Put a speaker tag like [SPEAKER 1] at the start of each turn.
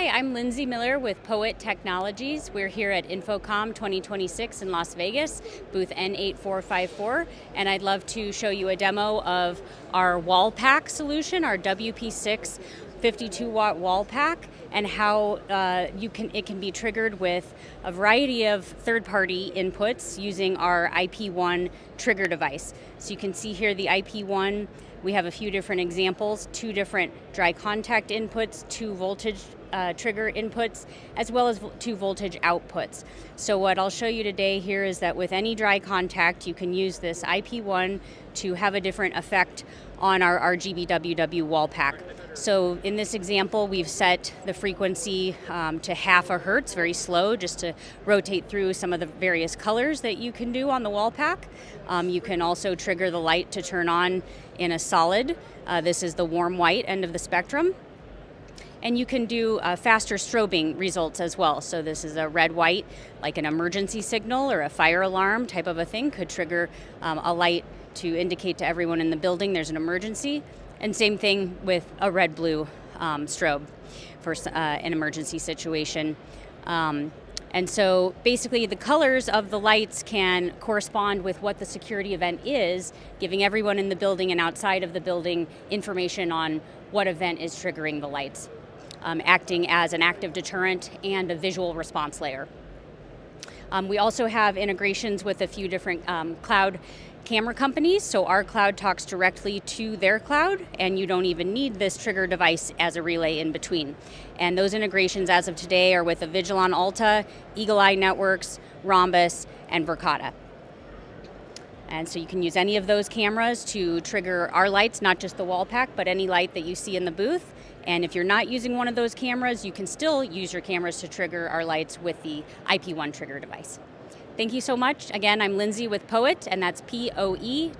[SPEAKER 1] Hi, I'm Lindsay Miller with PoEWit Technologies. We're here at InfoComm 2026 in Las Vegas, booth N8454, and I'd love to show you a demo of our wall pack solution, our WP-6 52-watt wall pack, and how it can be triggered with a variety of third-party inputs using our IP-1 trigger device. So you can see here the IP-1. We have a few different examples, 2 different dry contact inputs, 2 voltage trigger inputs, as well as 2 voltage outputs. So what I'll show you today here is that with any dry contact, you can use this IP-1 to have a different effect on our RGBWW wall pack. So in this example, we've set the frequency to half a hertz, very slow, just to rotate through some of the various colors that you can do on the wall pack. You can also trigger the light to turn on in a solid. This is the warm white end of the spectrum. And you can do faster strobing results as well. So this is a red-white, like an emergency signal or a fire alarm type of a thing, could trigger a light to indicate to everyone in the building there's an emergency. And same thing with a red-blue strobe for an emergency situation. And so basically the colors of the lights can correspond with what the security event is, giving everyone in the building and outside of the building information on what event is triggering the lights, acting as an active deterrent and a visual response layer. We also have integrations with a few different cloud camera companies, so our cloud talks directly to their cloud, and you don't even need this trigger device as a relay in between. And those integrations as of today are with Avigilon Alta, Eagle Eye Networks, Rhombus, and Verkada. And so you can use any of those cameras to trigger our lights, not just the wall pack, but any light that you see in the booth. And if you're not using one of those cameras, you can still use your cameras to trigger our lights with the IP-1 trigger device. Thank you so much. Again, I'm Lindsay with PoEWit, and that's PoEWit.com.